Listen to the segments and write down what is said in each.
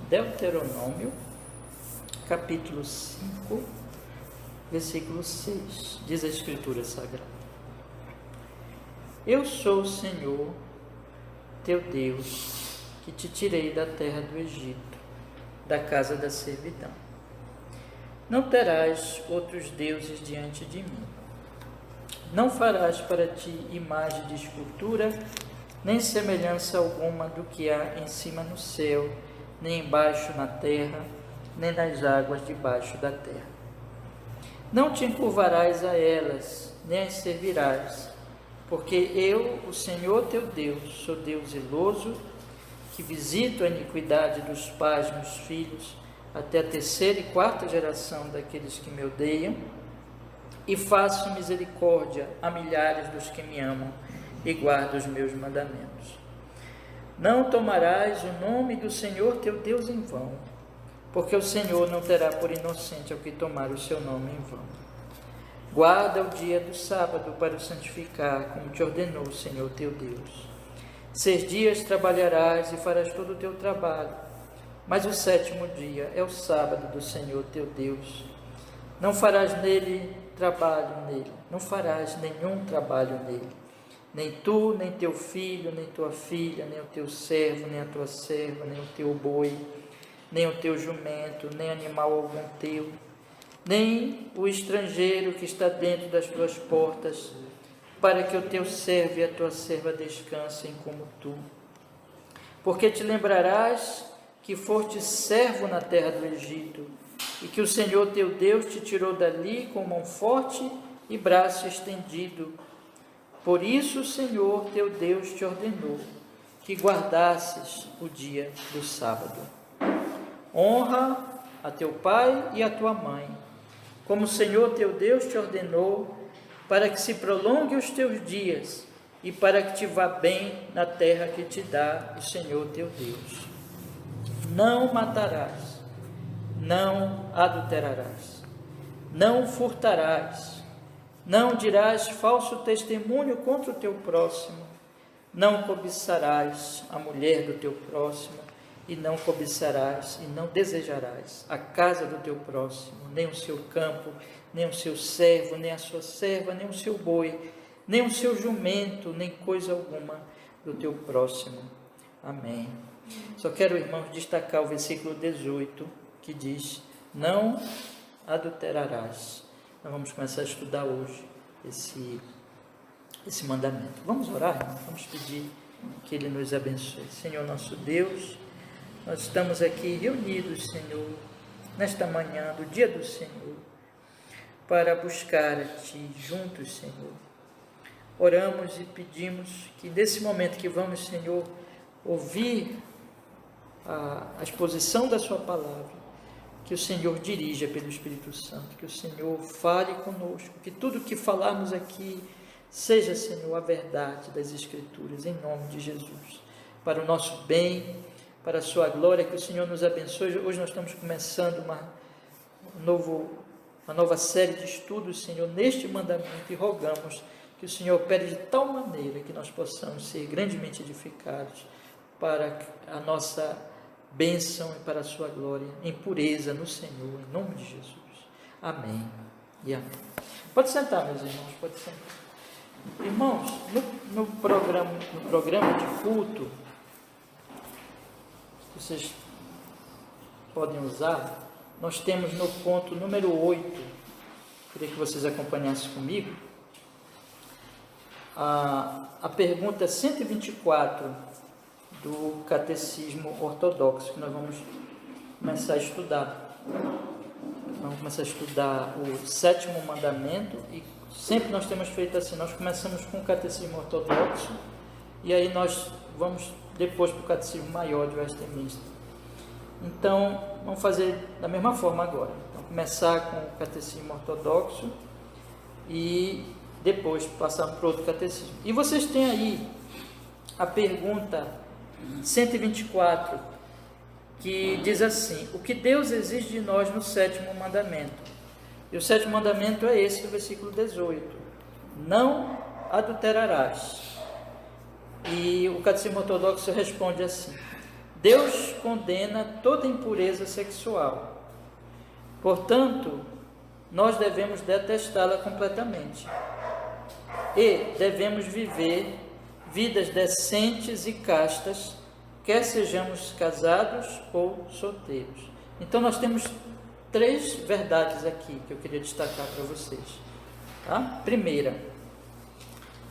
Deuteronômio, capítulo 5, versículo 6. Diz a Escritura Sagrada: Eu sou o Senhor, teu Deus, que te tirei da terra do Egito, da casa da servidão. Não terás outros deuses diante de mim. Não farás para ti imagem de escultura, nem semelhança alguma do que há em cima no céu, nem embaixo na terra, nem nas águas debaixo da terra. Não te encurvarás a elas, nem as servirás, porque eu, o Senhor teu Deus, sou Deus zeloso, que visito a iniquidade dos pais nos filhos, até a terceira e quarta geração daqueles que me odeiam, e faço misericórdia a milhares dos que me amam e guardam os meus mandamentos. Não tomarás o nome do Senhor teu Deus em vão, porque o Senhor não terá por inocente ao que tomar o seu nome em vão. Guarda o dia do sábado para o santificar, como te ordenou o Senhor teu Deus. 6 dias trabalharás e farás todo o teu trabalho, mas o 7º dia é o sábado do Senhor teu Deus. Não farás nele trabalho nele, não farás nenhum trabalho nele, nem tu, nem teu filho, nem tua filha, nem o teu servo, nem a tua serva, nem o teu boi, nem o teu jumento, nem animal algum teu, nem o estrangeiro que está dentro das tuas portas, para que o teu servo e a tua serva descansem como tu. Porque te lembrarás que foste servo na terra do Egito, e que o Senhor teu Deus te tirou dali com mão forte e braço estendido. Por isso o Senhor teu Deus te ordenou que guardasses o dia do sábado. Honra a teu pai e a tua mãe, como o Senhor teu Deus te ordenou, para que se prolongue os teus dias e para que te vá bem na terra que te dá o Senhor teu Deus. Não matarás, não adulterarás, não furtarás, não dirás falso testemunho contra o teu próximo, não cobiçarás a mulher do teu próximo, e não cobiçarás e não desejarás a casa do teu próximo, nem o seu campo, nem o seu servo, nem a sua serva, nem o seu boi, nem o seu jumento, nem coisa alguma do teu próximo. Amém. Só quero, irmãos, destacar o versículo 18, que diz: não adulterarás. Nós vamos começar a estudar hoje esse mandamento. Vamos orar, irmãos? Vamos pedir que Ele nos abençoe. Senhor nosso Deus, nós estamos aqui reunidos, Senhor, nesta manhã do dia do Senhor, para buscar a Ti juntos, Senhor. Oramos e pedimos que nesse momento que vamos, Senhor, ouvir a exposição da Sua palavra, que o Senhor dirija pelo Espírito Santo, que o Senhor fale conosco, que tudo que falarmos aqui seja, Senhor, a verdade das Escrituras, em nome de Jesus, para o nosso bem, para a Sua glória, que o Senhor nos abençoe. Hoje nós estamos começando uma nova série de estudos, Senhor, neste mandamento, e rogamos que o Senhor opere de tal maneira que nós possamos ser grandemente edificados para a nossa bênção e para a Sua glória, em pureza no Senhor, em nome de Jesus. Amém e amém. Pode sentar, meus irmãos, pode sentar. Irmãos, no programa de culto, vocês podem usar, nós temos no ponto número 8, queria que vocês acompanhassem comigo, a pergunta 124 do Catecismo Ortodoxo, que nós vamos começar a estudar. Vamos começar a estudar o 7º mandamento, e sempre nós temos feito assim, nós começamos com o Catecismo Ortodoxo, e aí nós vamos depois para o Catecismo Maior de Westminster. Então, vamos fazer da mesma forma agora. Então, começar com o Catecismo Ortodoxo e depois passar para outro catecismo. E vocês têm aí a pergunta 124, que diz assim: o que Deus exige de nós no 7º mandamento? E o 7º mandamento é esse do versículo 18: não adulterarás. E o Catecismo Ortodoxo responde assim: Deus condena toda impureza sexual. Portanto, nós devemos detestá-la completamente. E devemos viver vidas decentes e castas, quer sejamos casados ou solteiros. Então nós temos 3 verdades aqui que eu queria destacar para vocês. Tá? Primeira,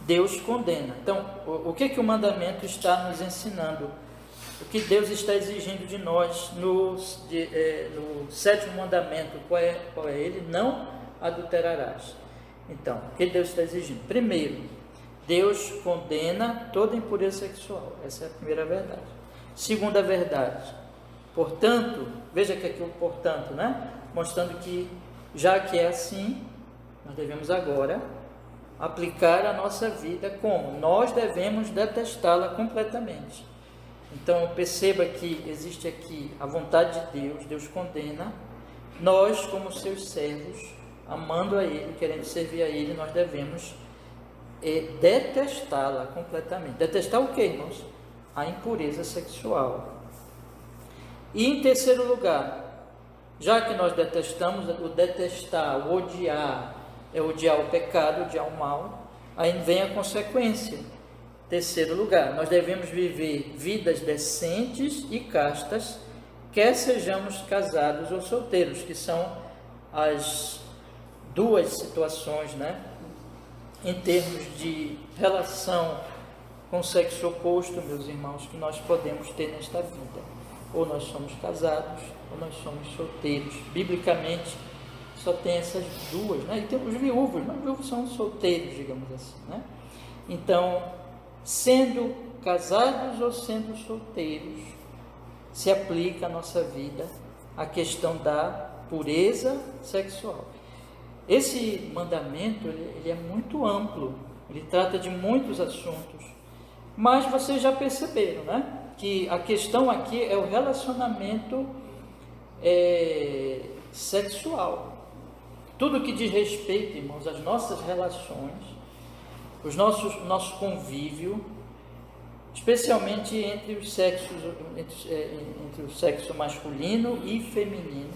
Deus condena. Então, o que o mandamento está nos ensinando? O que Deus está exigindo de nós no 7º mandamento? Qual é ele? Não adulterarás. Então, o que Deus está exigindo? Primeiro, Deus condena toda impureza sexual. Essa é a primeira verdade. Segunda verdade, portanto, veja que aqui o portanto, né? Mostrando que, já que é assim, nós devemos agora aplicar a nossa vida como? Nós devemos detestá-la completamente. Então, perceba que existe aqui a vontade de Deus, Deus condena. Nós, como seus servos, amando a Ele, querendo servir a Ele, nós devemos detestá-la completamente. Detestar o que, irmãos? A impureza sexual. E em terceiro lugar, já que nós detestamos, o detestar, o odiar, é odiar o pecado, odiar o mal, aí vem a consequência. Terceiro lugar, nós devemos viver vidas decentes e castas, quer sejamos casados ou solteiros, que são as 2 situações, né? Em termos de relação com o sexo oposto, meus irmãos, que nós podemos ter nesta vida. Ou nós somos casados, ou nós somos solteiros. Biblicamente, só tem essas 2, né? E tem os viúvos, mas os viúvos são solteiros, digamos assim, né? Então, sendo casados ou sendo solteiros, se aplica à nossa vida a questão da pureza sexual. Esse mandamento ele é muito amplo, ele trata de muitos assuntos, mas vocês já perceberam, né? Que a questão aqui é o relacionamento sexual. Tudo que diz respeito, irmãos, às nossas relações, nosso convívio, especialmente entre os sexos, entre o sexo masculino e feminino,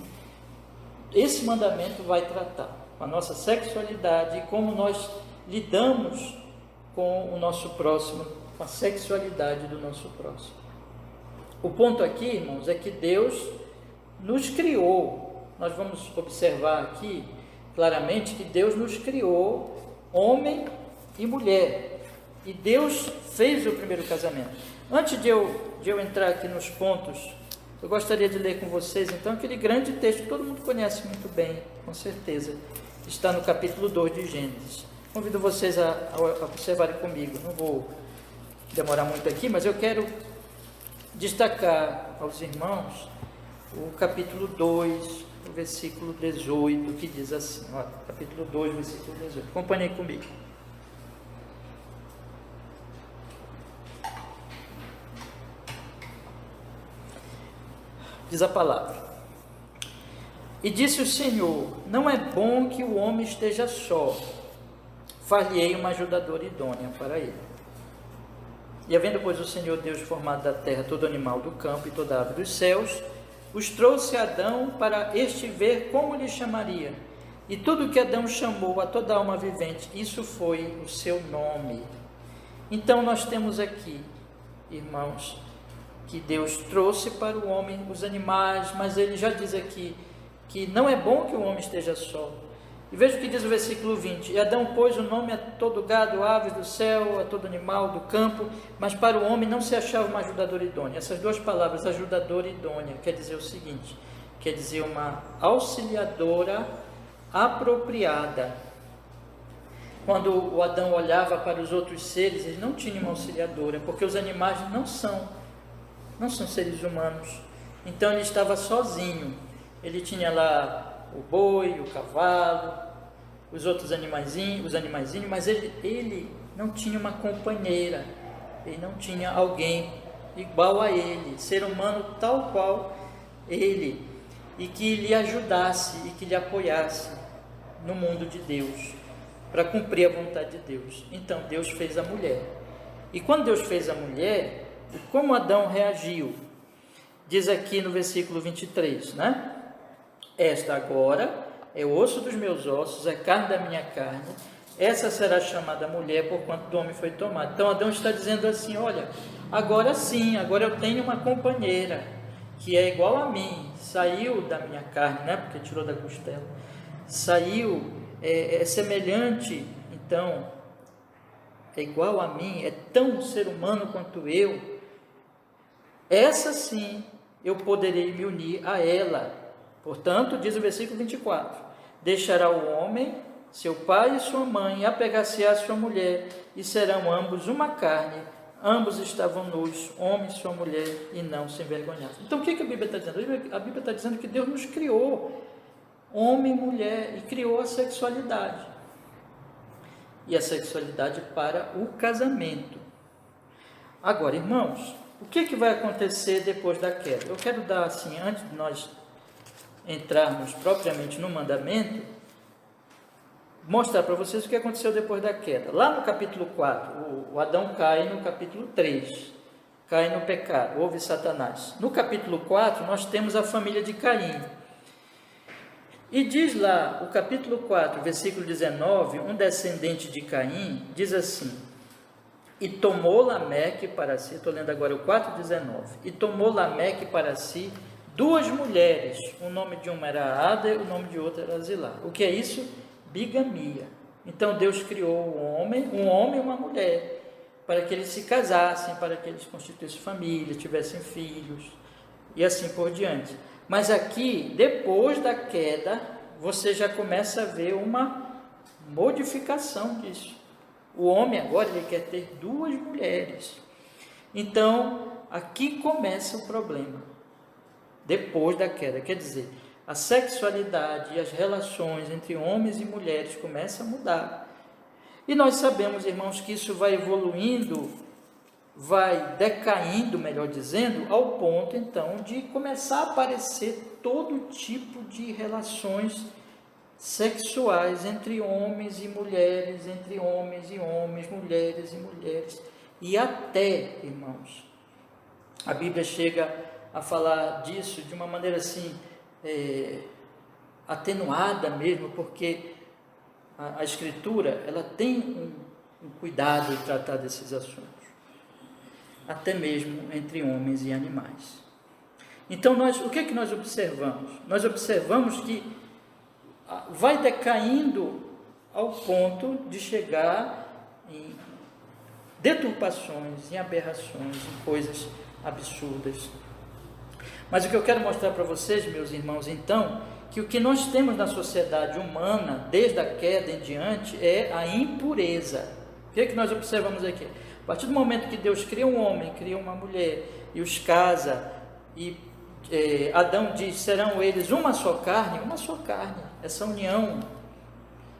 esse mandamento vai tratar a nossa sexualidade e como nós lidamos com o nosso próximo, com a sexualidade do nosso próximo. O ponto aqui, irmãos, é que Deus nos criou. Nós vamos observar aqui claramente que Deus nos criou homem e mulher. E Deus fez o primeiro casamento. Antes de eu entrar aqui nos pontos, eu gostaria de ler com vocês, então, aquele grande texto que todo mundo conhece muito bem, com certeza. Está no capítulo 2 de Gênesis. Convido vocês a observarem comigo. Não vou demorar muito aqui, mas eu quero destacar aos irmãos o capítulo 2, o versículo 18, que diz assim, ó, capítulo 2, versículo 18. Acompanhem comigo. Diz a palavra: e disse o Senhor, não é bom que o homem esteja só, far-lhe-ei uma ajudadora idônea para ele. E havendo, pois, o Senhor Deus formado da terra todo animal do campo e toda ave dos céus, os trouxe a Adão para este ver como lhe chamaria. E tudo que Adão chamou a toda alma vivente, isso foi o seu nome. Então nós temos aqui, irmãos, que Deus trouxe para o homem os animais, mas ele já diz aqui que não é bom que o homem esteja só. E veja o que diz o versículo 20: e Adão pôs o nome a todo gado, aves do céu, a todo animal do campo, mas para o homem não se achava uma ajudadora idônea. Essas 2 palavras, ajudadora idônea, quer dizer o seguinte, quer dizer uma auxiliadora apropriada. Quando o Adão olhava para os outros seres, ele não tinha uma auxiliadora, porque os animais não são seres humanos. Então ele estava sozinho. Ele tinha lá o boi, o cavalo, os outros animaizinhos, mas ele não tinha uma companheira, ele não tinha alguém igual a ele, ser humano tal qual ele, e que lhe ajudasse e que lhe apoiasse no mundo de Deus, para cumprir a vontade de Deus. Então Deus fez a mulher. E quando Deus fez a mulher, como Adão reagiu? diz aqui no versículo 23, né? Esta agora é o osso dos meus ossos, é carne da minha carne, essa será chamada mulher, porquanto do homem foi tomada. Então Adão está dizendo assim, olha, agora sim, agora eu tenho uma companheira, que é igual a mim, saiu da minha carne, né? Porque tirou da costela, saiu, é semelhante, então, é igual a mim, é tão ser humano quanto eu, essa sim, eu poderei me unir a ela. Portanto, diz o versículo 24, deixará o homem, seu pai e sua mãe, apegar-se-á a sua mulher, e serão ambos uma carne, ambos estavam nus, homem e sua mulher, e não se envergonhassem. Então, o que a Bíblia está dizendo? A Bíblia está dizendo que Deus nos criou, homem e mulher, e criou a sexualidade. E a sexualidade para o casamento. Agora, irmãos, o que vai acontecer depois da queda? Eu quero dar assim, antes de nós entrarmos propriamente no mandamento, mostrar para vocês o que aconteceu depois da queda. Lá no capítulo 4, o Adão cai no capítulo 3, cai no pecado, houve Satanás. No capítulo 4, nós temos a família de Caim. E diz lá, o capítulo 4, versículo 19, um descendente de Caim, diz assim, e tomou Lameque para si, estou lendo agora o 4,19, e tomou Lameque para si 2 mulheres, o nome de uma era Ada, o nome de outra era Zilá. O que é isso? Bigamia. Então Deus criou um homem e uma mulher, para que eles se casassem, para que eles constituíssem família, tivessem filhos, e assim por diante. Mas aqui, depois da queda, você já começa a ver uma modificação disso. O homem agora ele quer ter 2 mulheres. Então, aqui começa o problema. Depois da queda, quer dizer, a sexualidade e as relações entre homens e mulheres começam a mudar. E nós sabemos, irmãos, que isso vai evoluindo, vai decaindo, melhor dizendo, ao ponto, então, de começar a aparecer todo tipo de relações sexuais entre homens e mulheres, entre homens e homens, mulheres e mulheres. E até, irmãos, a Bíblia chega a falar disso de uma maneira assim, atenuada mesmo, porque a Escritura, ela tem um cuidado de tratar desses assuntos, até mesmo entre homens e animais. Então, o que nós observamos? Nós observamos que vai decaindo ao ponto de chegar em deturpações, em aberrações, em coisas absurdas. Mas o que eu quero mostrar para vocês, meus irmãos, então, que o que nós temos na sociedade humana, desde a queda em diante, é a impureza. O que nós observamos aqui? A partir do momento que Deus cria um homem, cria uma mulher, e os casa, e Adão diz, serão eles uma só carne, essa união,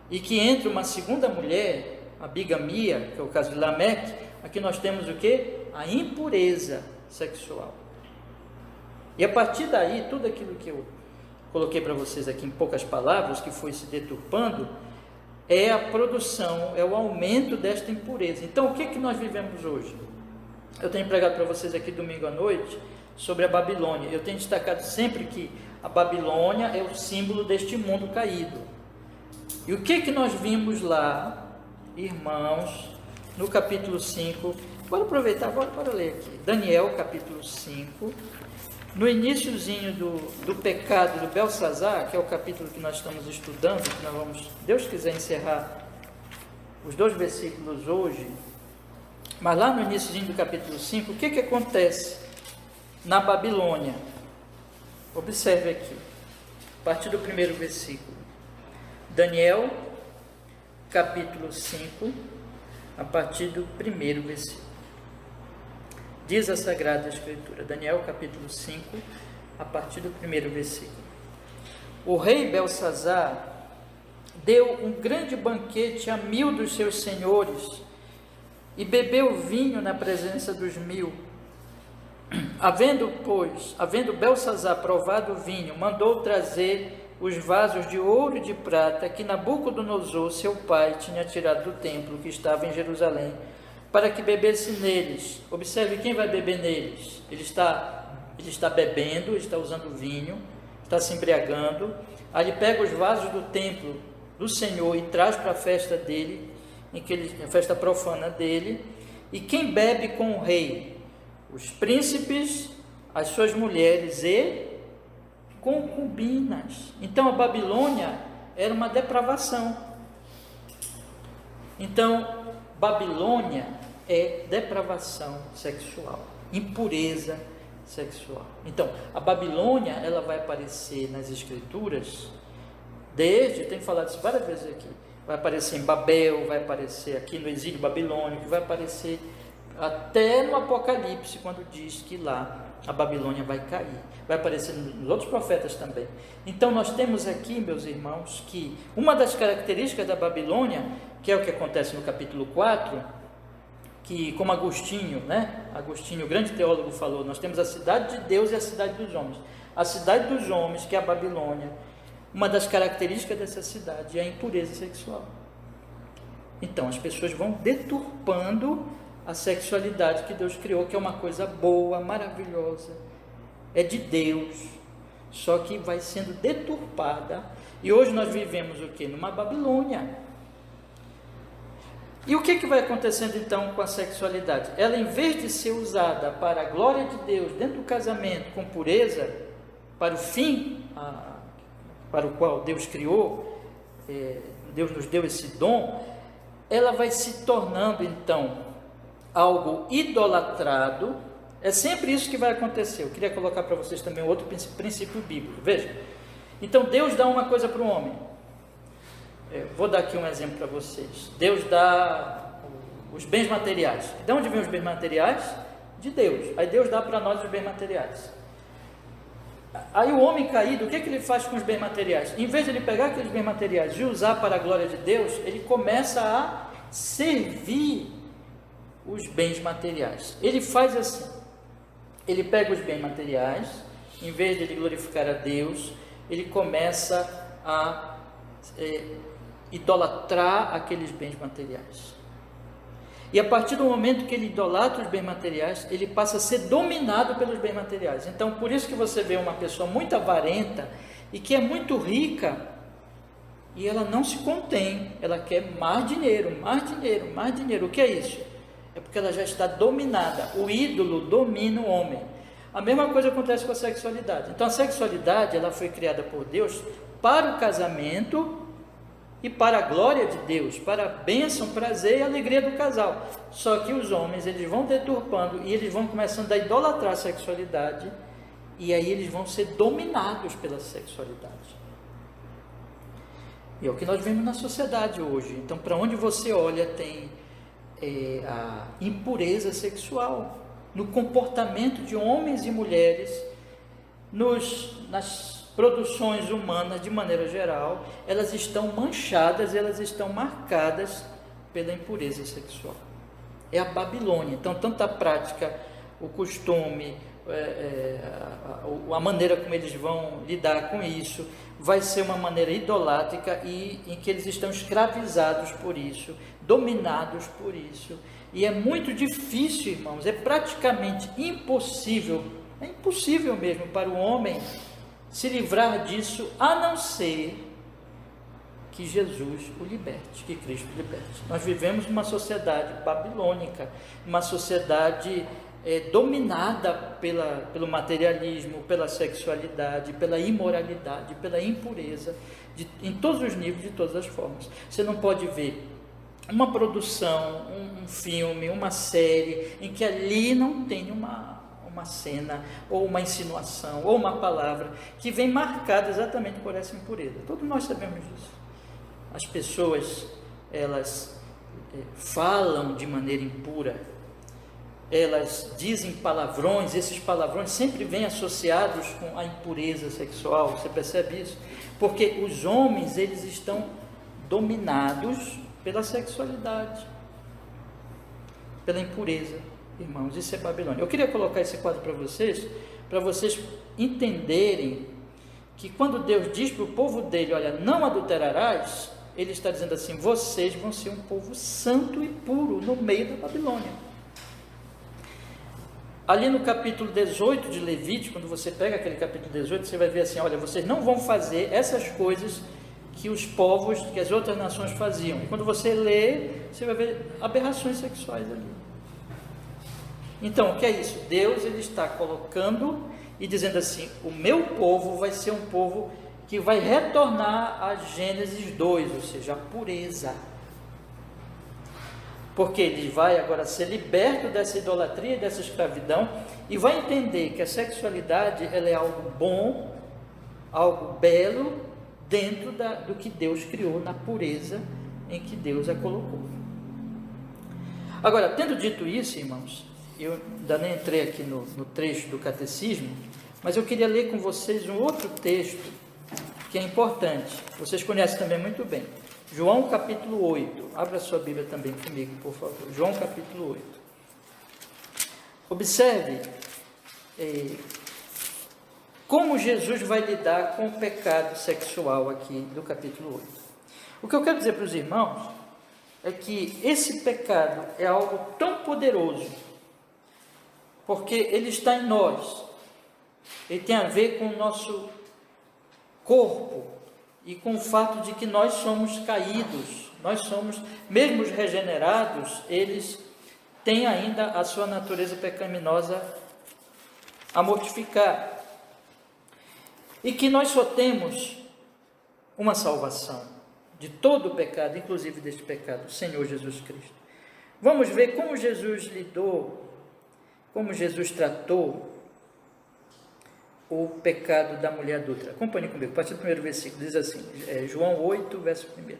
e que entre uma segunda mulher, a bigamia, que é o caso de Lameque, aqui nós temos o que? A impureza sexual. E a partir daí, tudo aquilo que eu coloquei para vocês aqui em poucas palavras, que foi se deturpando, é a produção, é o aumento desta impureza. Então, o que nós vivemos hoje? Eu tenho pregado para vocês aqui domingo à noite sobre a Babilônia. Eu tenho destacado sempre que a Babilônia é o símbolo deste mundo caído. E o que nós vimos lá, irmãos, no capítulo 5, bora aproveitar, bora ler aqui, Daniel capítulo 5, no iniciozinho do pecado do Belsazar, que é o capítulo que nós estamos estudando, que nós vamos, Deus quiser, encerrar os 2 versículos hoje, mas lá no iniciozinho do capítulo 5, o que acontece na Babilônia? Observe aqui, a partir do 1º versículo, Daniel capítulo 5, a partir do 1º versículo. Diz a Sagrada Escritura, Daniel capítulo 5, a partir do 1º versículo. O rei Belsazar deu um grande banquete a 1000 dos seus senhores e bebeu vinho na presença dos 1000. Havendo Belsazar provado o vinho, mandou trazer os vasos de ouro e de prata que Nabucodonosor, seu pai, tinha tirado do templo que estava em Jerusalém, para que bebesse neles. Observe quem vai beber neles. Ele está ele está bebendo, ele está usando vinho, está se embriagando. Aí ele pega os vasos do templo do Senhor e traz para a festa dele, a festa profana dele. E quem bebe com o rei? Os príncipes, as suas mulheres e concubinas. Então a Babilônia era uma depravação. Então Babilônia é depravação sexual, impureza sexual. Então a Babilônia, ela vai aparecer nas escrituras tenho falado isso várias vezes aqui, vai aparecer em Babel, vai aparecer aqui no exílio babilônico, vai aparecer até no Apocalipse, quando diz que lá a Babilônia vai cair, vai aparecer nos outros profetas também. Então nós temos aqui, meus irmãos, que uma das características da Babilônia, que é o que acontece no capítulo 4, que como Agostinho, o grande teólogo, falou, nós temos a cidade de Deus e a cidade dos homens. A cidade dos homens, que é a Babilônia, uma das características dessa cidade é a impureza sexual. Então as pessoas vão deturpando a sexualidade que Deus criou, que é uma coisa boa, maravilhosa, é de Deus, só que vai sendo deturpada. E hoje nós vivemos o quê? Numa Babilônia. E o que vai acontecendo então com a sexualidade? Ela, em vez de ser usada para a glória de Deus dentro do casamento, com pureza, para o fim para o qual Deus criou, Deus nos deu esse dom, ela vai se tornando então algo idolatrado. É sempre isso que vai acontecer. Eu queria colocar para vocês também outro princípio bíblico. Veja, então Deus dá uma coisa para o homem. Vou dar aqui um exemplo para vocês. Deus dá os bens materiais. De onde vêm os bens materiais? De Deus. Aí Deus dá para nós os bens materiais. Aí o homem caído, o que ele faz com os bens materiais? Em vez de ele pegar aqueles bens materiais e usar para a glória de Deus, ele começa a servir os bens materiais. Ele faz assim, ele pega os bens materiais, em vez de ele glorificar a Deus, ele começa a idolatrar aqueles bens materiais. E a partir do momento que ele idolatra os bens materiais, ele passa a ser dominado pelos bens materiais. Então, por isso que você vê uma pessoa muito avarenta e que é muito rica, e ela não se contém, ela quer mais dinheiro, mais dinheiro, mais dinheiro. O que é isso? É porque ela já está dominada. O ídolo domina o homem. A mesma coisa acontece com a sexualidade. Então a sexualidade, ela foi criada por Deus para o casamento e para a glória de Deus, para a bênção, prazer e alegria do casal. Só que os homens, eles vão deturpando e eles vão começando a idolatrar a sexualidade, e aí eles vão ser dominados pela sexualidade. E é o que nós vemos na sociedade hoje. Então, para onde você olha, tem a impureza sexual no comportamento de homens e mulheres, nas produções humanas de maneira geral. Elas estão manchadas, elas estão marcadas pela impureza sexual. É a Babilônia. Então, tanto a prática, o costume, a maneira como eles vão lidar com isso, vai ser uma maneira idolátrica, e em que eles estão escravizados por isso, dominados por isso. E é muito difícil, irmãos, é praticamente impossível, é impossível mesmo para o homem se livrar disso, a não ser que Jesus o liberte, que Cristo o liberte. Nós vivemos numa sociedade babilônica, uma sociedade dominada pelo materialismo, pela sexualidade, pela imoralidade, pela impureza, em todos os níveis, de todas as formas. Você não pode ver uma produção, um filme, uma série, em que ali não tem uma cena, ou uma insinuação, ou uma palavra, que vem marcada exatamente por essa impureza. Todos nós sabemos disso. As pessoas, elas falam de maneira impura, elas dizem palavrões, esses palavrões sempre vêm associados com a impureza sexual. Você percebe isso? Porque os homens, eles estão dominados pela sexualidade, pela impureza, irmãos. Isso é Babilônia. Eu queria colocar esse quadro para vocês entenderem que quando Deus diz para o povo dele, olha, não adulterarás, ele está dizendo assim: vocês vão ser um povo santo e puro no meio da Babilônia. ali no capítulo 18 de Levítico, quando você pega aquele capítulo 18, você vai ver assim, olha, vocês não vão fazer essas coisas que os povos, que as outras nações faziam. E quando você lê, você vai ver aberrações sexuais ali. Então, o que é isso? Deus, ele está colocando e dizendo assim, o meu povo vai ser um povo que vai retornar a Gênesis 2, ou seja, a pureza. Porque ele vai agora ser liberto dessa idolatria, dessa escravidão, e vai entender que a sexualidade ela é algo bom, algo belo, dentro do que Deus criou, na pureza em que Deus a colocou. Agora, tendo dito isso, irmãos, eu ainda nem entrei aqui no trecho do catecismo, mas eu queria ler com vocês um outro texto que é importante, vocês conhecem também muito bem. João capítulo 8, abra sua Bíblia também comigo, por favor. João capítulo 8. Observe como Jesus vai lidar com o pecado sexual aqui do capítulo 8. O que eu quero dizer para os irmãos é que esse pecado é algo tão poderoso, porque ele está em nós, ele tem a ver com o nosso corpo e com o fato de que nós somos caídos, nós somos, mesmo os regenerados, eles têm ainda a sua natureza pecaminosa a mortificar. E que nós só temos uma salvação de todo o pecado, inclusive deste pecado, o Senhor Jesus Cristo. Vamos ver como Jesus lidou, como Jesus tratou o pecado da mulher adúltera. Acompanhe comigo, a partir do primeiro versículo, diz assim, João 8, verso 1.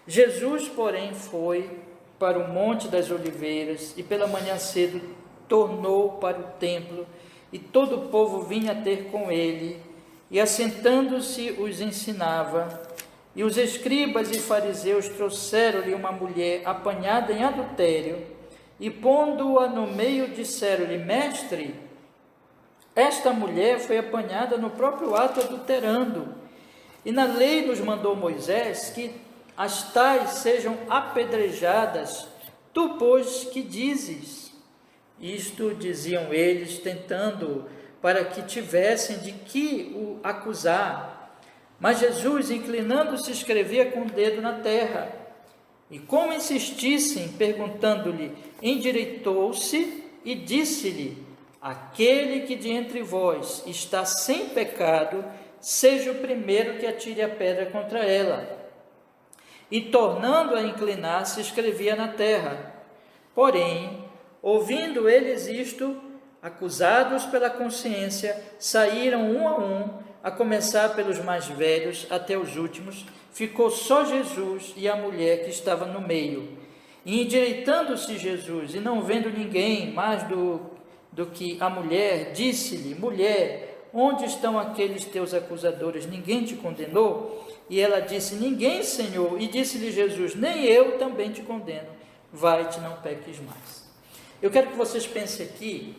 Jesus, porém, foi para o Monte das Oliveiras e pela manhã cedo tornou para o templo e todo o povo vinha ter com ele e assentando-se os ensinava. E os escribas e fariseus trouxeram-lhe uma mulher apanhada em adultério e pondo-a no meio disseram-lhe, mestre, esta mulher foi apanhada no próprio ato adulterando, e na lei nos mandou Moisés que as tais sejam apedrejadas, tu, pois, que dizes? Isto diziam eles, tentando para que tivessem de que o acusar. Mas Jesus, inclinando-se, escrevia com o dedo na terra, e como insistissem, perguntando-lhe, endireitou-se e disse-lhe, aquele que de entre vós está sem pecado, seja o primeiro que atire a pedra contra ela. E tornando a inclinar-se, escrevia na terra. Porém, ouvindo eles isto, acusados pela consciência, saíram um a um, a começar pelos mais velhos até os últimos. Ficou só Jesus e a mulher que estava no meio. E endireitando-se Jesus, e não vendo ninguém mais do que a mulher, disse-lhe, mulher, onde estão aqueles teus acusadores? Ninguém te condenou? E ela disse, ninguém, Senhor. E disse-lhe Jesus, nem eu também te condeno. Vai-te, não peques mais. Eu quero que vocês pensem aqui,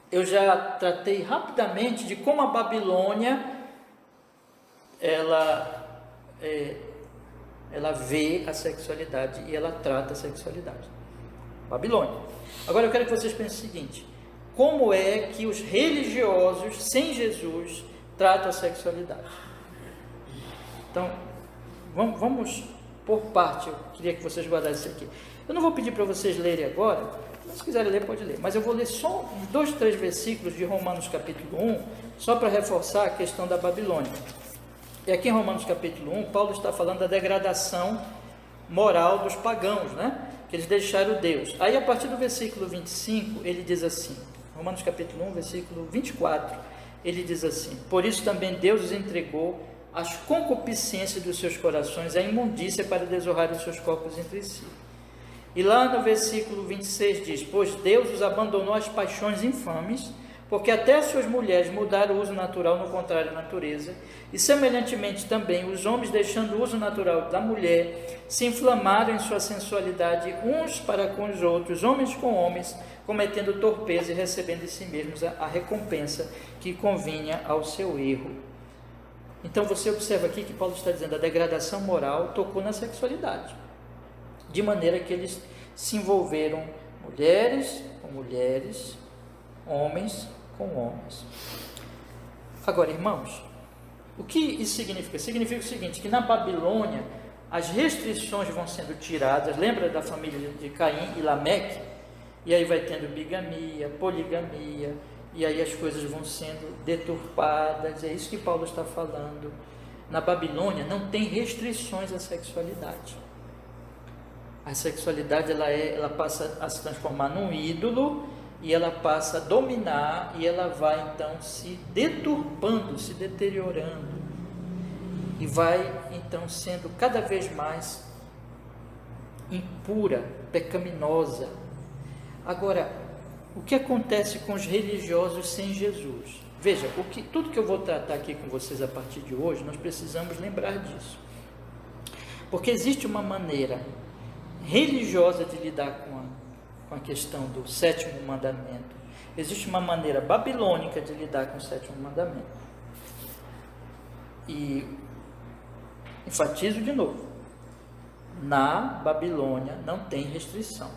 eu já tratei rapidamente de como a Babilônia, ela vê a sexualidade e ela trata a sexualidade. Babilônia. Agora eu quero que vocês pensem o seguinte, como é que os religiosos sem Jesus tratam a sexualidade? Então, vamos por parte, eu queria que vocês guardassem isso aqui. Eu não vou pedir para vocês lerem agora, se quiserem ler, pode ler, mas eu vou ler só 2, 3 versículos de Romanos capítulo 1, só para reforçar a questão da Babilônia. E aqui em Romanos capítulo 1, Paulo está falando da degradação moral dos pagãos, né? Que eles deixaram Deus. Aí a partir do versículo 25, ele diz assim, Romanos capítulo 1, versículo 24, ele diz assim, por isso também Deus os entregou às concupiscências dos seus corações, à imundícia para desonrar os seus corpos entre si. E lá no versículo 26 diz, pois Deus os abandonou às paixões infames, porque até as suas mulheres mudaram o uso natural no contrário à natureza, e semelhantemente também os homens, deixando o uso natural da mulher, se inflamaram em sua sensualidade uns para com os outros, homens com homens, cometendo torpeza e recebendo em si mesmos a recompensa que convinha ao seu erro. Então você observa aqui que Paulo está dizendo, a degradação moral tocou na sexualidade, de maneira que eles se envolveram mulheres com mulheres, homens com homens. Agora, irmãos, o que isso significa? Significa o seguinte, que na Babilônia as restrições vão sendo tiradas. Lembra da família de Caim e Lameque? E aí vai tendo bigamia, poligamia, e aí as coisas vão sendo deturpadas. É isso que Paulo está falando. Na Babilônia não tem restrições à sexualidade. A sexualidade ela passa a se transformar num ídolo, e ela passa a dominar, e ela vai então se deturpando, se deteriorando, e vai então sendo cada vez mais impura, pecaminosa. Agora, o que acontece com os religiosos sem Jesus? Veja, tudo que eu vou tratar aqui com vocês a partir de hoje, nós precisamos lembrar disso, porque existe uma maneira religiosa de lidar com a questão do sétimo mandamento. Existe uma maneira babilônica de lidar com o sétimo mandamento. E enfatizo de novo, na Babilônia não tem restrição.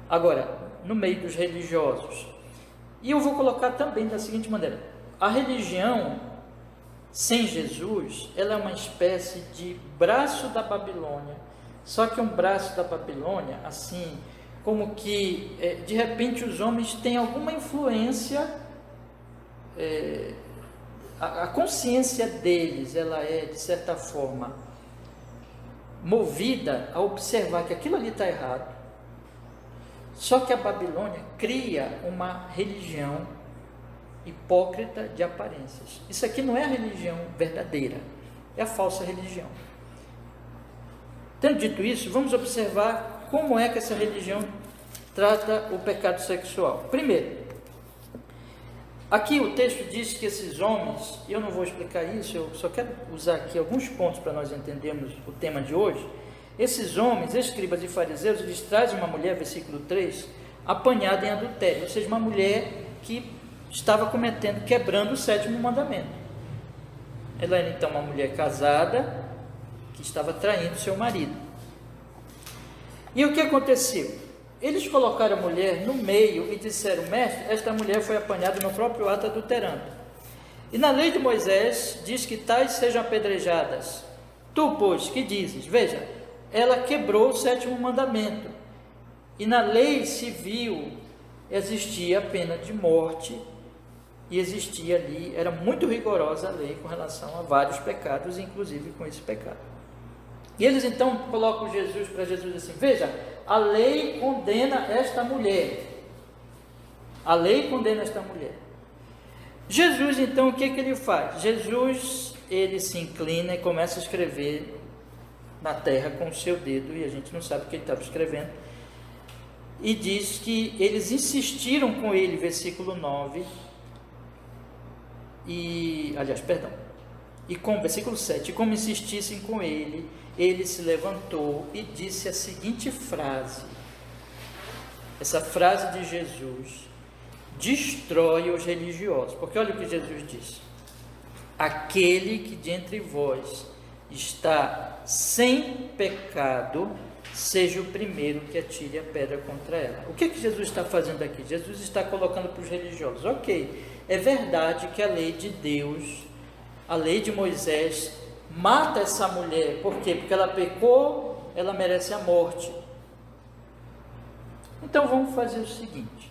Agora, no meio dos religiosos, e eu vou colocar também da seguinte maneira: a religião sem Jesus, ela é uma espécie de braço da Babilônia. Só que um braço da Babilônia, assim, como que de repente os homens têm alguma influência, a consciência deles, ela é de certa forma movida a observar que aquilo ali está errado. Só que a Babilônia cria uma religião hipócrita de aparências. Isso aqui não é a religião verdadeira, é a falsa religião. Tendo dito isso, vamos observar como é que essa religião trata o pecado sexual. Primeiro, aqui o texto diz que esses homens, e eu não vou explicar isso, eu só quero usar aqui alguns pontos para nós entendermos o tema de hoje. Esses homens, escribas e fariseus, eles trazem uma mulher, versículo 3, apanhada em adultério, ou seja, uma mulher que estava quebrando o sétimo mandamento. Ela era então uma mulher casada, que estava traindo seu marido. E o que aconteceu? Eles colocaram a mulher no meio e disseram: mestre, esta mulher foi apanhada no próprio ato adulterando. E na lei de Moisés diz que tais sejam apedrejadas. Tu, pois, que dizes? Veja, ela quebrou o sétimo mandamento. E na lei civil existia a pena de morte, e existia ali, era muito rigorosa a lei com relação a vários pecados, inclusive com esse pecado. E eles então colocam Jesus para Jesus assim: veja, a lei condena esta mulher. A lei condena esta mulher. Jesus então, o que ele faz? Jesus, ele se inclina e começa a escrever na terra com o seu dedo, e a gente não sabe o que ele estava escrevendo, e diz que eles insistiram com ele, versículo 9, versículo 7, e como insistissem com ele, ele se levantou e disse a seguinte frase. Essa frase de Jesus destrói os religiosos, porque olha o que Jesus disse: aquele que de entre vós está sem pecado, seja o primeiro que atire a pedra contra ela. O que Jesus está fazendo aqui? Jesus está colocando para os religiosos: ok, é verdade que a lei de Deus, a lei de Moisés, mata essa mulher. Por quê? Porque ela pecou, ela merece a morte. Então vamos fazer o seguinte: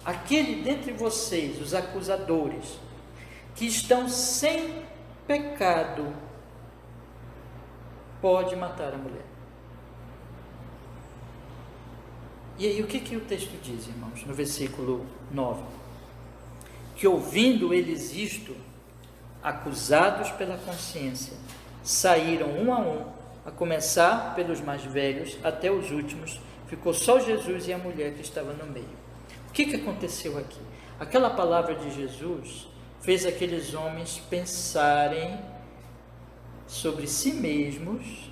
aquele dentre vocês, os acusadores, que estão sem pecado, pode matar a mulher. E aí o que o texto diz, irmãos? No versículo 9: que ouvindo eles isto, acusados pela consciência, saíram um a começar pelos mais velhos até os últimos. Ficou só Jesus e a mulher que estava no meio. O que aconteceu aqui? Aquela palavra de Jesus fez aqueles homens pensarem sobre si mesmos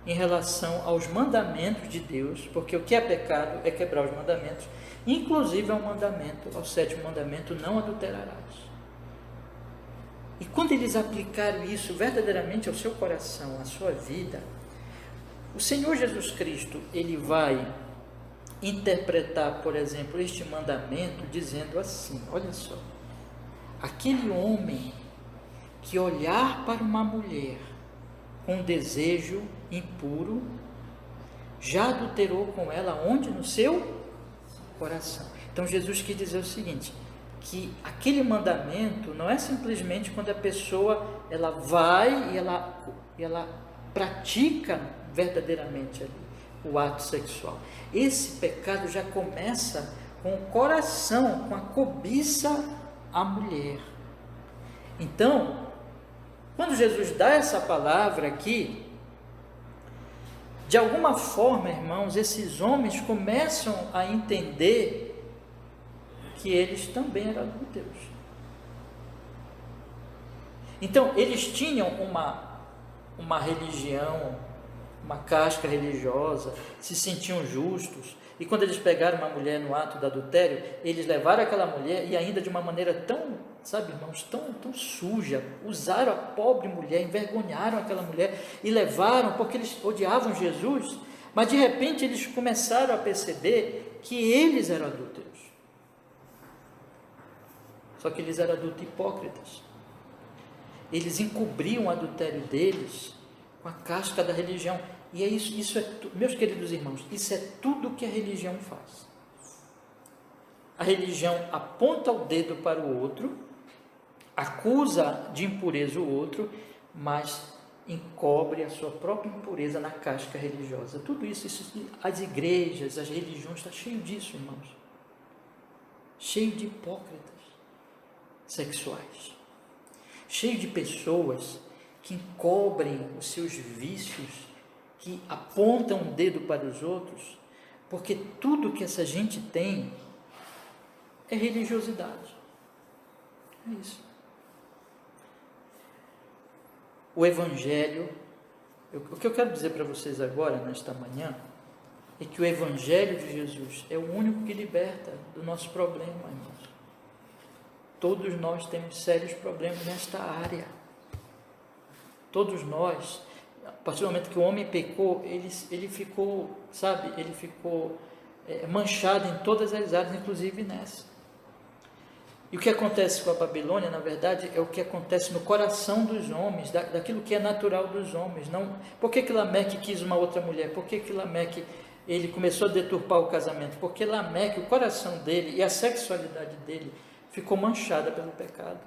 em relação aos mandamentos de Deus, porque o que é pecado é quebrar os mandamentos, inclusive ao mandamento, ao sétimo mandamento: não adulterarás. E quando eles aplicaram isso verdadeiramente ao seu coração, à sua vida, o Senhor Jesus Cristo, ele vai interpretar, por exemplo, este mandamento dizendo assim, olha só, aquele homem que olhar para uma mulher com desejo impuro, já adulterou com ela onde? No seu coração. Então Jesus quis dizer o seguinte, que aquele mandamento não é simplesmente quando a pessoa ela vai e ela pratica verdadeiramente ali o ato sexual. Esse pecado já começa com o coração, com a cobiça à mulher. Então, quando Jesus dá essa palavra aqui, de alguma forma, irmãos, esses homens começam a entender que eles também eram adúlteros. Então, eles tinham uma religião, uma casca religiosa, se sentiam justos, e quando eles pegaram uma mulher no ato do adultério, eles levaram aquela mulher, e ainda de uma maneira tão, sabe, irmãos, tão suja, usaram a pobre mulher, envergonharam aquela mulher, e levaram, porque eles odiavam Jesus, mas de repente eles começaram a perceber que eles eram adúlteros. Só que eles eram adultos hipócritas. Eles encobriam o adultério deles com a casca da religião. E é isso é, meus queridos irmãos, isso é tudo que a religião faz. A religião aponta o dedo para o outro, acusa de impureza o outro, mas encobre a sua própria impureza na casca religiosa. Tudo isso as igrejas, as religiões, está cheio disso, irmãos. Cheio de hipócritas sexuais. Cheio de pessoas que encobrem os seus vícios, que apontam o dedo para os outros, porque tudo que essa gente tem é religiosidade. É isso. O Evangelho, o que eu quero dizer para vocês agora, nesta manhã, é que o Evangelho de Jesus é o único que liberta do nosso problema, irmãos. Todos nós temos sérios problemas nesta área. Todos nós, a partir do momento que o homem pecou, ele ficou, sabe, ele ficou manchado em todas as áreas, inclusive nessa. E o que acontece com a Babilônia, na verdade, é o que acontece no coração dos homens, daquilo que é natural dos homens. Não, por que Lameque quis uma outra mulher? Por que Lameque ele começou a deturpar o casamento? Porque Lameque, o coração dele e a sexualidade dele ficou manchada pelo pecado.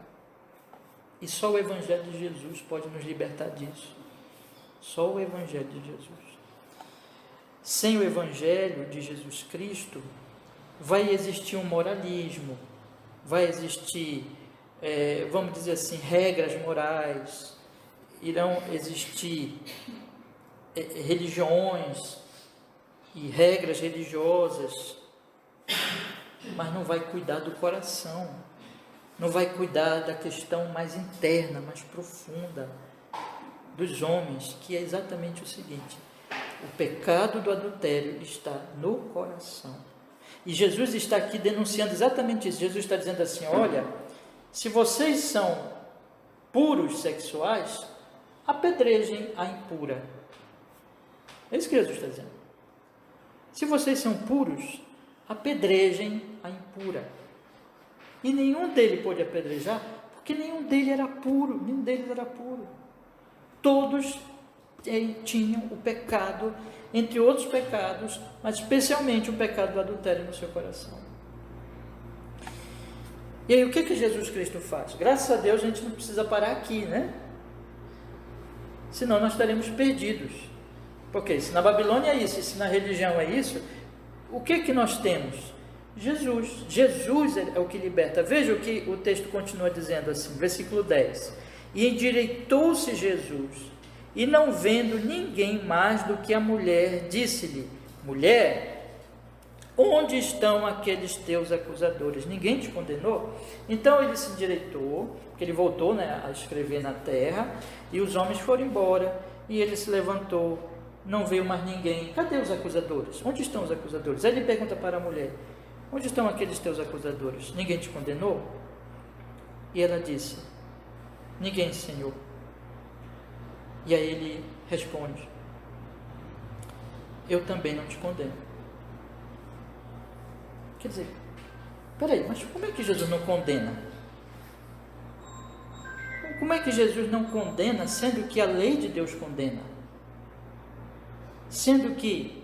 E só o Evangelho de Jesus pode nos libertar disso. Só o Evangelho de Jesus. Sem o Evangelho de Jesus Cristo, vai existir um moralismo, vai existir, vamos dizer assim, regras morais, irão existir religiões e regras religiosas, mas não vai cuidar do coração, não vai cuidar da questão mais interna, mais profunda dos homens, que é exatamente o seguinte: o pecado do adultério está no coração. E Jesus está aqui denunciando exatamente isso. Jesus está dizendo assim: olha, se vocês são puros sexuais, apedrejem a impura. É isso que Jesus está dizendo. Se vocês são puros, apedrejem a impura. E nenhum deles pôde apedrejar, porque nenhum deles era puro, nenhum deles era puro. Todos tinham o pecado, entre outros pecados, mas especialmente o pecado do adultério no seu coração. E aí o que Jesus Cristo faz? Graças a Deus a gente não precisa parar aqui, né? Senão nós estaremos perdidos. Porque se na Babilônia é isso, e se na religião é isso, o que nós temos? Jesus. Jesus é o que liberta. Veja o que o texto continua dizendo assim, versículo 10. E endireitou-se Jesus, e não vendo ninguém mais do que a mulher, disse-lhe: mulher, onde estão aqueles teus acusadores? Ninguém te condenou? Então ele se endireitou, porque ele voltou, né, a escrever na terra, e os homens foram embora, e ele se levantou, não veio mais ninguém. Cadê os acusadores? Onde estão os acusadores? Aí ele pergunta para a mulher: onde estão aqueles teus acusadores? Ninguém te condenou? E ela disse: ninguém, Senhor. E aí ele responde: eu também não te condeno. Quer dizer, peraí, mas como é que Jesus não condena? Como é que Jesus não condena, sendo que a lei de Deus condena? Sendo que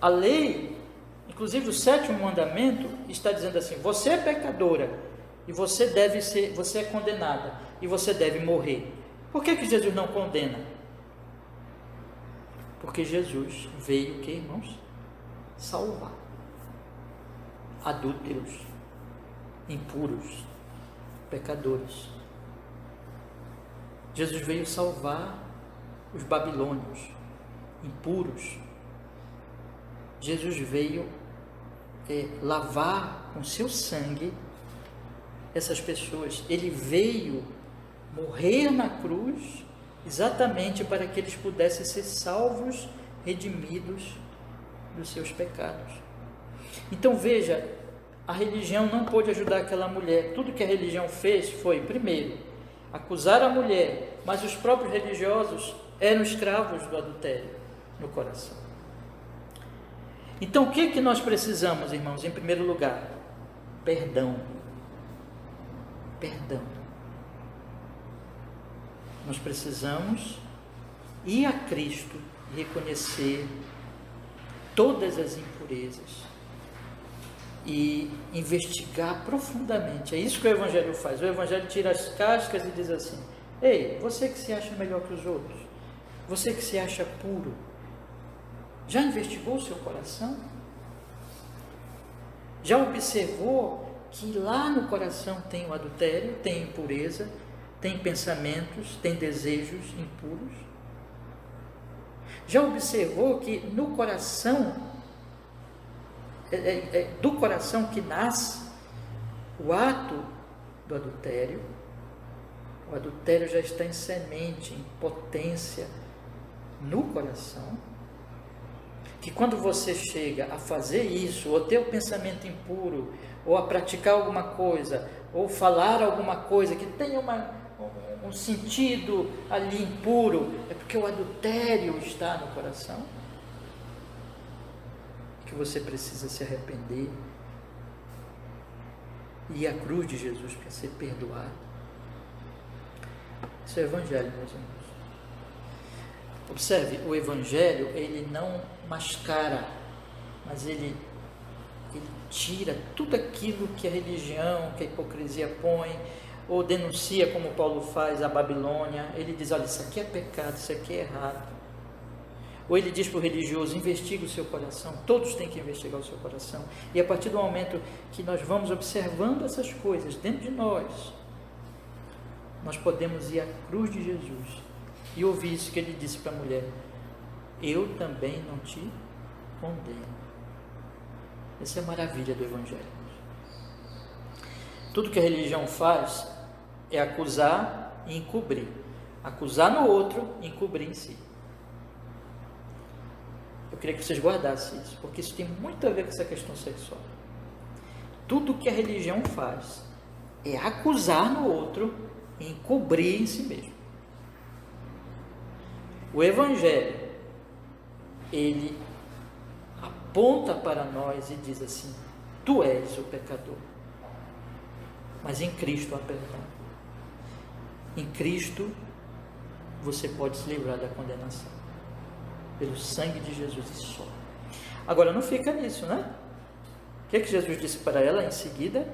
a lei, inclusive o 7º mandamento, está dizendo assim: você é pecadora e você é condenada e você deve morrer. Por que Jesus não condena? Porque Jesus veio, o que, irmãos? Salvar adúlteros, impuros, pecadores. Jesus veio salvar os babilônios, impuros. Jesus veio lavar com seu sangue essas pessoas. Ele veio morrer na cruz exatamente para que eles pudessem ser salvos, redimidos dos seus pecados. Então veja, a religião não pôde ajudar aquela mulher. Tudo que a religião fez foi, primeiro, acusar a mulher, mas os próprios religiosos eram escravos do adultério no coração. Então o que nós precisamos, irmãos? Em primeiro lugar, perdão. Perdão. Nós precisamos ir a Cristo e reconhecer todas as impurezas e investigar profundamente. É isso que o Evangelho faz. O Evangelho tira as cascas e diz assim: ei, você que se acha melhor que os outros, você que se acha puro, já investigou o seu coração? Já observou que lá no coração tem o adultério, tem impureza, tem pensamentos, tem desejos impuros? Já observou que no coração, do coração que nasce o ato do adultério? O adultério já está em semente, em potência no coração, que quando você chega a fazer isso, ou ter o pensamento impuro, ou a praticar alguma coisa, ou falar alguma coisa que tenha um sentido ali impuro, é porque o adultério está no coração, que você precisa se arrepender e ir à cruz de Jesus para ser perdoado. Isso é o Evangelho, meus irmãos. Observe, o Evangelho, ele não mascara, mas ele tira tudo aquilo que a religião, que a hipocrisia põe, ou denuncia, como Paulo faz, a Babilônia. Ele diz: olha, isso aqui é pecado, isso aqui é errado. Ou ele diz para o religioso: investigue o seu coração. Todos têm que investigar o seu coração. E a partir do momento que nós vamos observando essas coisas dentro de nós, nós podemos ir à cruz de Jesus e ouvir isso que ele disse para a mulher: eu também não te condeno. Essa é a maravilha do Evangelho. Tudo que a religião faz é acusar e encobrir. Acusar no outro e encobrir em si. Eu queria que vocês guardassem isso, porque isso tem muito a ver com essa questão sexual. Tudo que a religião faz é acusar no outro e encobrir em si mesmo. O Evangelho, ele aponta para nós e diz assim: tu és o pecador, mas em Cristo há perdão. Em Cristo você pode se livrar da condenação, pelo sangue de Jesus e só. Agora não fica nisso, né? O que Jesus disse para ela em seguida?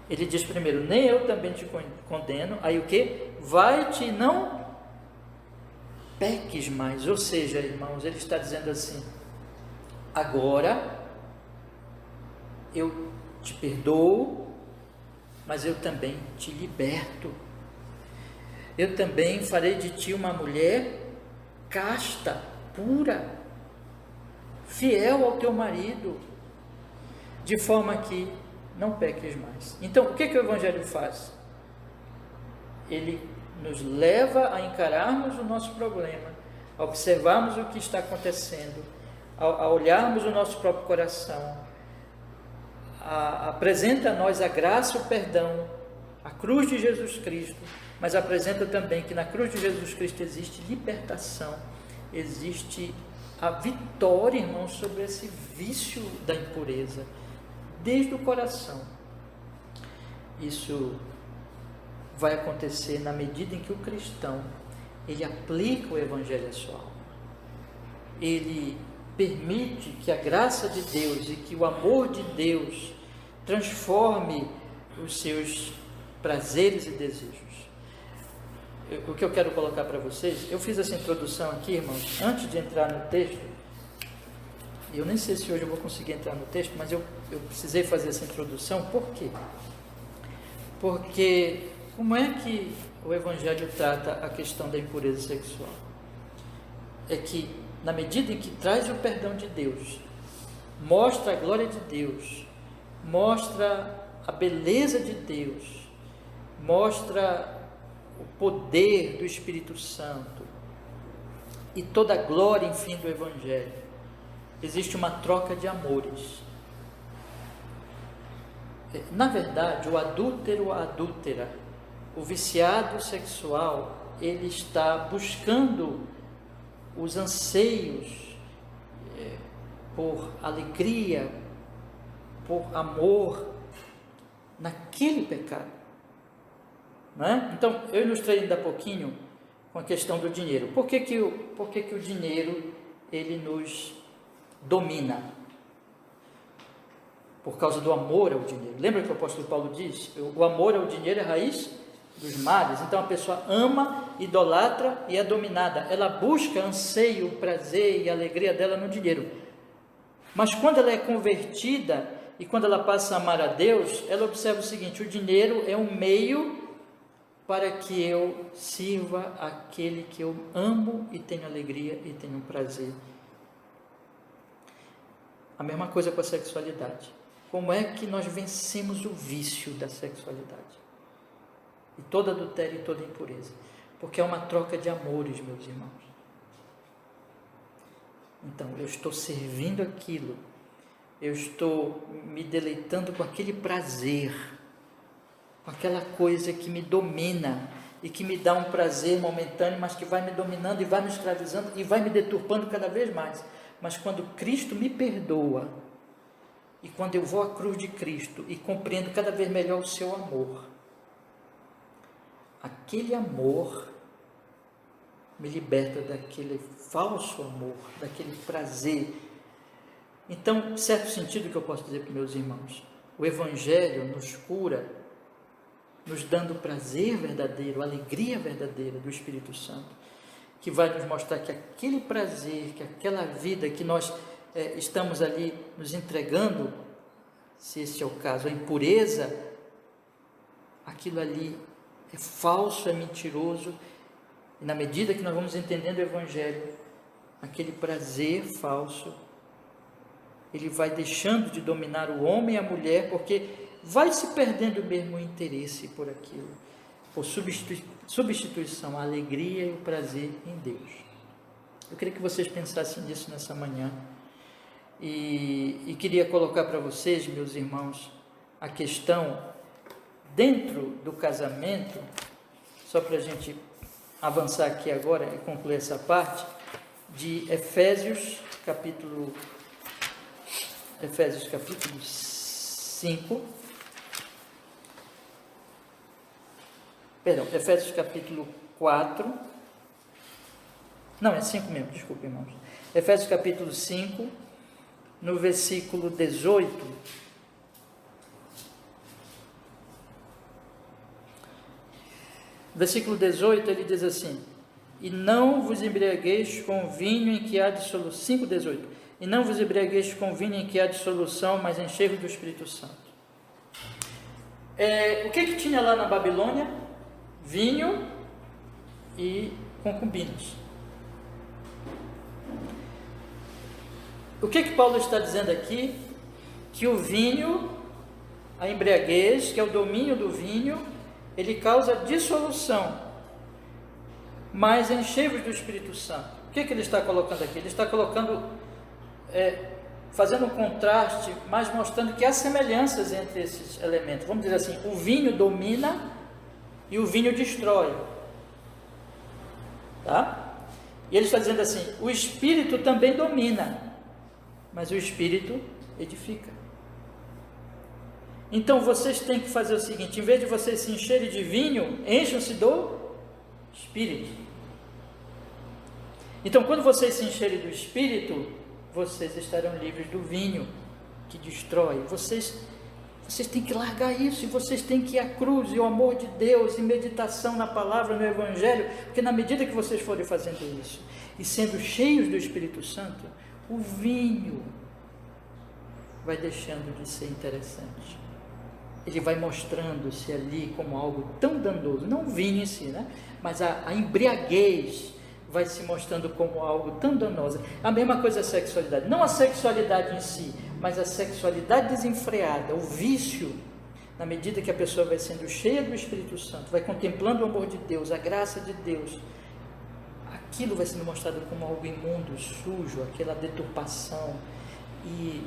Ele diz primeiro: nem eu também te condeno. Aí o que? Vai-te e não peques mais. Ou seja, irmãos, ele está dizendo assim: agora eu te perdoo, mas eu também te liberto. Eu também farei de ti uma mulher casta, pura, fiel ao teu marido, de forma que não peques mais. Então, o que o Evangelho faz? Ele nos leva a encararmos o nosso problema, a observarmos o que está acontecendo, a olharmos o nosso próprio coração, apresenta a nós a graça, o perdão, a cruz de Jesus Cristo, mas apresenta também que na cruz de Jesus Cristo existe libertação, existe a vitória, irmãos, sobre esse vício da impureza, desde o coração. Isso vai acontecer na medida em que o cristão, ele aplica o Evangelho à sua alma. Ele permite que a graça de Deus e que o amor de Deus transforme os seus prazeres e desejos. O que eu quero colocar para vocês, eu fiz essa introdução aqui, irmãos, antes de entrar no texto. Eu nem sei se hoje eu vou conseguir entrar no texto, mas eu precisei fazer essa introdução. Por quê? Porque como é que o Evangelho trata a questão da impureza sexual? É que, na medida em que traz o perdão de Deus, mostra a glória de Deus, mostra a beleza de Deus, mostra o poder do Espírito Santo e toda a glória, enfim, do Evangelho, existe uma troca de amores. Na verdade, o adúltero, a adúltera, o viciado sexual, ele está buscando os anseios por alegria, por amor naquele pecado, não é? Então, eu ilustrei ainda há pouquinho com a questão do dinheiro. Por que que o dinheiro ele nos domina? Por causa do amor ao dinheiro. Lembra que o apóstolo Paulo diz? O amor ao dinheiro é a raiz dos males. Então a pessoa ama, idolatra e é dominada. Ela busca, anseia o prazer e a alegria dela no dinheiro. Mas quando ela é convertida e quando ela passa a amar a Deus, ela observa o seguinte: o dinheiro é um meio para que eu sirva aquele que eu amo e tenho alegria e tenho prazer. A mesma coisa com a sexualidade. Como é que nós vencemos o vício da sexualidade? E toda adultério e toda impureza. Porque é uma troca de amores, meus irmãos. Então, eu estou servindo aquilo. Eu estou me deleitando com aquele prazer, com aquela coisa que me domina e que me dá um prazer momentâneo, mas que vai me dominando e vai me escravizando e vai me deturpando cada vez mais. Mas quando Cristo me perdoa, e quando eu vou à cruz de Cristo e compreendo cada vez melhor o seu amor, aquele amor me liberta daquele falso amor, daquele prazer. Então, em certo sentido que eu posso dizer para meus irmãos, o Evangelho nos cura, nos dando prazer verdadeiro, alegria verdadeira do Espírito Santo, que vai nos mostrar que aquele prazer, que aquela vida que nós estamos ali nos entregando, se esse é o caso, a impureza, aquilo ali é falso, é mentiroso, e na medida que nós vamos entendendo o Evangelho, aquele prazer falso, ele vai deixando de dominar o homem e a mulher, porque vai se perdendo mesmo o interesse por aquilo, por substituição, a alegria e o prazer em Deus. Eu queria que vocês pensassem nisso nessa manhã, e queria colocar para vocês, meus irmãos, a questão dentro do casamento, só para a gente avançar aqui agora e concluir essa parte, de Efésios capítulo 5, Efésios capítulo 4, não, é 5 mesmo, desculpa, irmãos. Efésios capítulo 5, no versículo 18, versículo 18, ele diz assim: e não vos embriagueis com vinho em que há dissolução, 5:18, e não vos embriagueis com vinho em que há dissolução, mas enchei-vos do Espírito Santo. O que tinha lá na Babilônia? Vinho e concubinas. O que Paulo está dizendo aqui? Que o vinho, a embriaguez, que é o domínio do vinho, ele causa dissolução, mas enchei-vos do Espírito Santo. O que ele está colocando aqui? Ele está colocando, fazendo um contraste, mas mostrando que há semelhanças entre esses elementos. Vamos dizer assim, o vinho domina e o vinho destrói. Tá? E ele está dizendo assim: o Espírito também domina, mas o Espírito edifica. Então vocês têm que fazer o seguinte: em vez de vocês se encherem de vinho, encham-se do Espírito. Então, quando vocês se encherem do Espírito, vocês estarão livres do vinho que destrói. Vocês têm que largar isso, e vocês têm que ir à cruz, e o amor de Deus, e meditação na palavra, no Evangelho, porque na medida que vocês forem fazendo isso, e sendo cheios do Espírito Santo, o vinho vai deixando de ser interessante. Ele vai mostrando-se ali como algo tão danoso, não o vinho em si, né? Mas a embriaguez vai se mostrando como algo tão danoso. A mesma coisa a sexualidade, não a sexualidade em si, mas a sexualidade desenfreada, o vício, na medida que a pessoa vai sendo cheia do Espírito Santo, vai contemplando o amor de Deus, a graça de Deus, aquilo vai sendo mostrado como algo imundo, sujo, aquela deturpação, e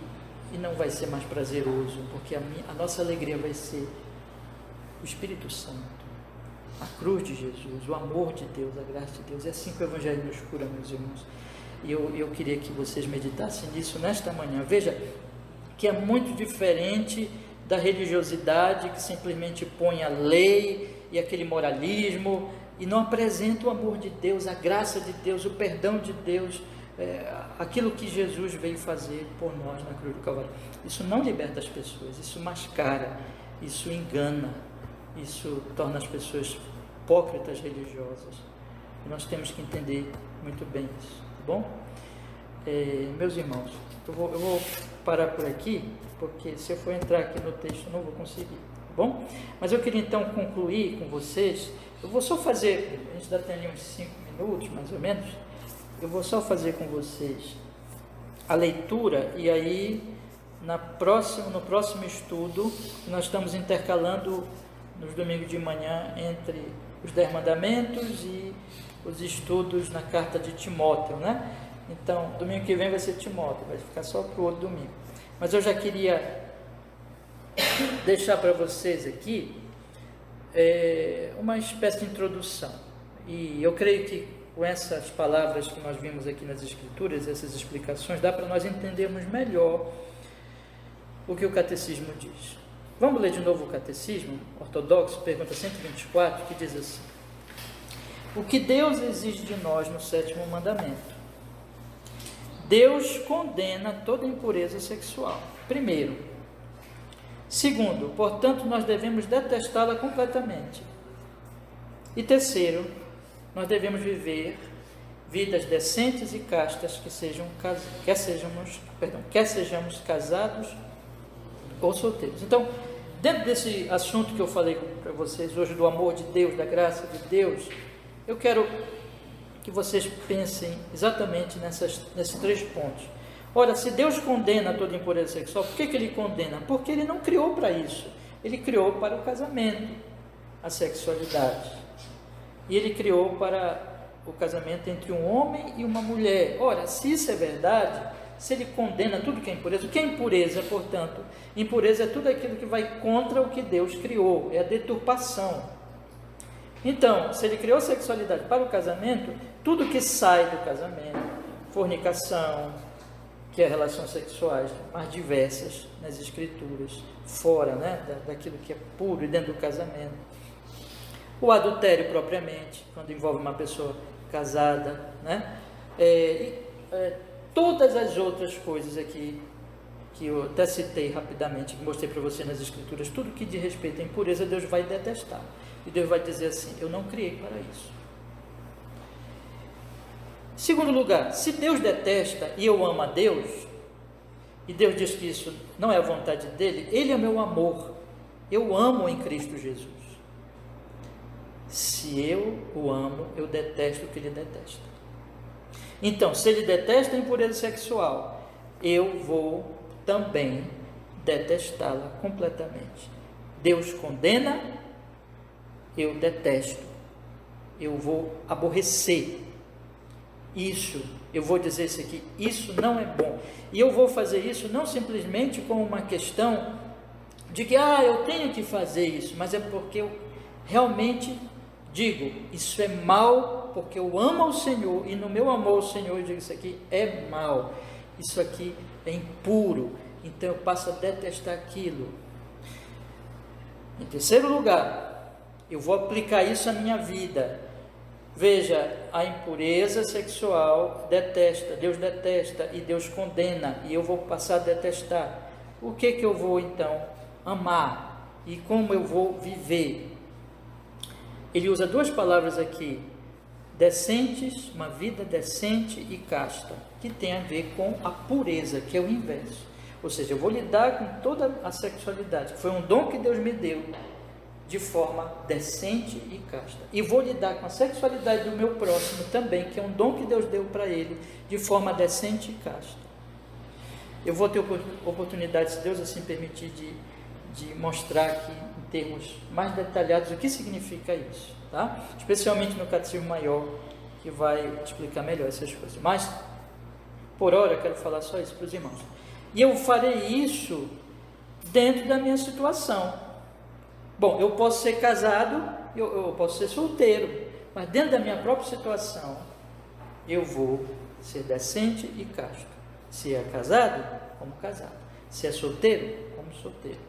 não vai ser mais prazeroso, porque a nossa alegria vai ser o Espírito Santo, a cruz de Jesus, o amor de Deus, a graça de Deus. É assim que o Evangelho nos cura, meus irmãos. E eu queria que vocês meditassem nisso nesta manhã. Veja que é muito diferente da religiosidade que simplesmente põe a lei e aquele moralismo e não apresenta o amor de Deus, a graça de Deus, o perdão de Deus, aquilo que Jesus veio fazer por nós na cruz do Calvário. Isso não liberta as pessoas, isso mascara, isso engana, isso torna as pessoas hipócritas religiosas. E nós temos que entender muito bem isso, tá bom? Meus irmãos, eu vou parar por aqui, porque se eu for entrar aqui no texto não vou conseguir, tá bom? Mas eu queria então concluir com vocês. Eu vou só fazer, a gente ainda tem ali uns 5 minutos mais ou menos, eu vou só fazer com vocês a leitura, e aí no próximo estudo, nós estamos intercalando nos domingos de manhã entre os 10 mandamentos e os estudos na carta de Timóteo, né? Então, domingo que vem vai ser Timóteo, vai ficar só para o outro domingo. Mas eu já queria deixar para vocês aqui uma espécie de introdução. E eu creio que com essas palavras que nós vimos aqui nas Escrituras, essas explicações, dá para nós entendermos melhor o que o Catecismo diz. Vamos ler de novo o Catecismo Ortodoxo, pergunta 124, que diz assim: o que Deus exige de nós no 7º mandamento? Deus condena toda impureza sexual, primeiro. Segundo, portanto, nós devemos detestá-la completamente. E terceiro, nós devemos viver vidas decentes e castas, quer sejamos casados ou solteiros. Então, dentro desse assunto que eu falei para vocês hoje, do amor de Deus, da graça de Deus, eu quero que vocês pensem exatamente nesses 3 pontos. Ora, se Deus condena toda impureza sexual, por que Ele condena? Porque Ele não criou para isso. Ele criou para o casamento, a sexualidade. E Ele criou para o casamento entre um homem e uma mulher. Ora, se isso é verdade, se Ele condena tudo que é impureza, o que é impureza, portanto? Impureza é tudo aquilo que vai contra o que Deus criou, é a deturpação. Então, se Ele criou a sexualidade para o casamento, tudo que sai do casamento, fornicação, que é relações sexuais mais diversas nas Escrituras, fora, né, daquilo que é puro e dentro do casamento. O adultério propriamente, quando envolve uma pessoa casada, né, todas as outras coisas aqui, que eu até citei rapidamente, que mostrei para você nas Escrituras, tudo que diz respeito à impureza, Deus vai detestar. E Deus vai dizer assim: eu não criei para isso. Segundo lugar, se Deus detesta e eu amo a Deus, e Deus diz que isso não é a vontade dele, Ele é meu amor, eu amo em Cristo Jesus. Se eu o amo, eu detesto o que Ele detesta. Então, se Ele detesta a impureza sexual, eu vou também detestá-la completamente. Deus condena, eu detesto, eu vou aborrecer isso, eu vou dizer isso aqui, isso não é bom. E eu vou fazer isso não simplesmente como uma questão de que, eu tenho que fazer isso, mas é porque eu realmente digo, isso é mal porque eu amo ao Senhor, e no meu amor ao Senhor eu digo, isso aqui é mal, isso aqui é impuro, então eu passo a detestar aquilo. Em terceiro lugar, eu vou aplicar isso à minha vida. Veja, a impureza sexual Deus detesta e Deus condena, e eu vou passar a detestar. O que eu vou então amar e como eu vou viver? Ele usa duas palavras aqui, decentes, uma vida decente e casta, que tem a ver com a pureza, que é o inverso. Ou seja, eu vou lidar com toda a sexualidade, que foi um dom que Deus me deu, de forma decente e casta. E vou lidar com a sexualidade do meu próximo também, que é um dom que Deus deu para ele, de forma decente e casta. Eu vou ter oportunidade, se Deus assim permitir, de mostrar aqui, em termos mais detalhados, o que significa isso, tá? Especialmente no Catecismo Maior, que vai explicar melhor essas coisas. Mas, por hora, eu quero falar só isso para os irmãos. E eu farei isso dentro da minha situação. Bom, eu posso ser casado, eu posso ser solteiro, mas dentro da minha própria situação, eu vou ser decente e casto. Se é casado, como casado. Se é solteiro, como solteiro.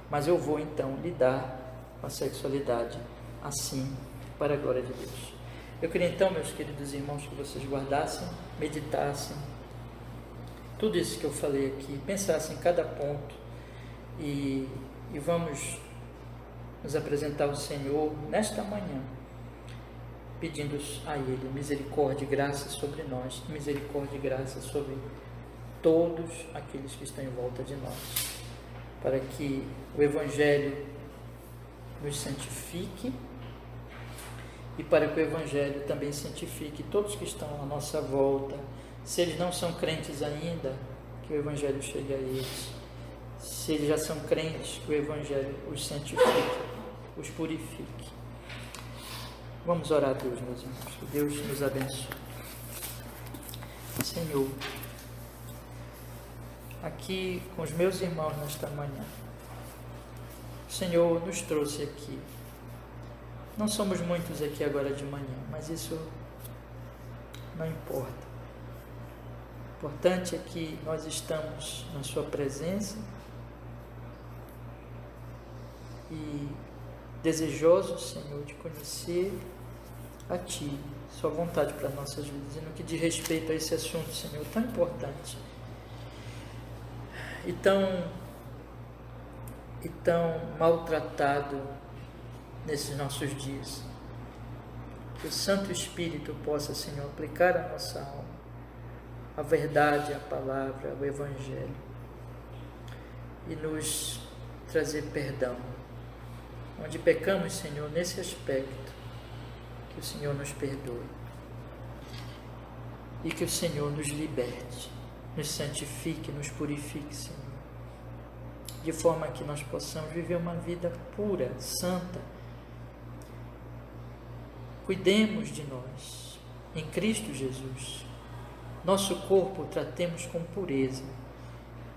Mas eu vou então lidar com a sexualidade assim, para a glória de Deus. Eu queria então, meus queridos irmãos, que vocês guardassem, meditassem tudo isso que eu falei aqui, pensassem em cada ponto e vamos nos apresentar ao Senhor nesta manhã, pedindo a Ele misericórdia e graça sobre nós, misericórdia e graça sobre todos aqueles que estão em volta de nós, para que o Evangelho nos santifique e para que o Evangelho também santifique todos que estão à nossa volta. Se eles não são crentes ainda, que o Evangelho chegue a eles. Se eles já são crentes, que o Evangelho os santifique, os purifique. Vamos orar a Deus, meus irmãos, que Deus nos abençoe. Senhor, aqui com os meus irmãos nesta manhã, o Senhor nos trouxe aqui. Não somos muitos aqui agora de manhã, mas isso não importa. O importante é que nós estamos na Sua presença e desejosos, Senhor, de conhecer a Ti, Sua vontade para nossas vidas, e no que diz respeito a esse assunto, Senhor, tão importante e tão maltratado nesses nossos dias. Que o Santo Espírito possa, Senhor, aplicar à nossa alma a verdade, a palavra, o Evangelho, e nos trazer perdão. Onde pecamos, Senhor, nesse aspecto, que o Senhor nos perdoe. E que o Senhor nos liberte, nos santifique, nos purifique, Senhor. De forma que nós possamos viver uma vida pura, santa. Cuidemos de nós, em Cristo Jesus. Nosso corpo tratemos com pureza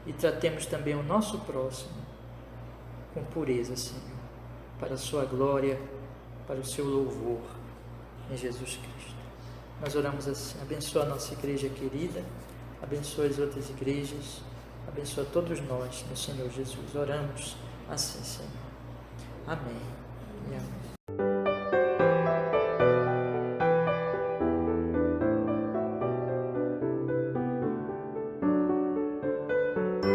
e tratemos também o nosso próximo com pureza, Senhor, para a Sua glória, para o Seu louvor, em Jesus Cristo. Nós oramos assim: abençoa a nossa igreja querida, abençoa as outras igrejas, abençoa todos nós, no Senhor Jesus. Oramos assim, Senhor. Amém.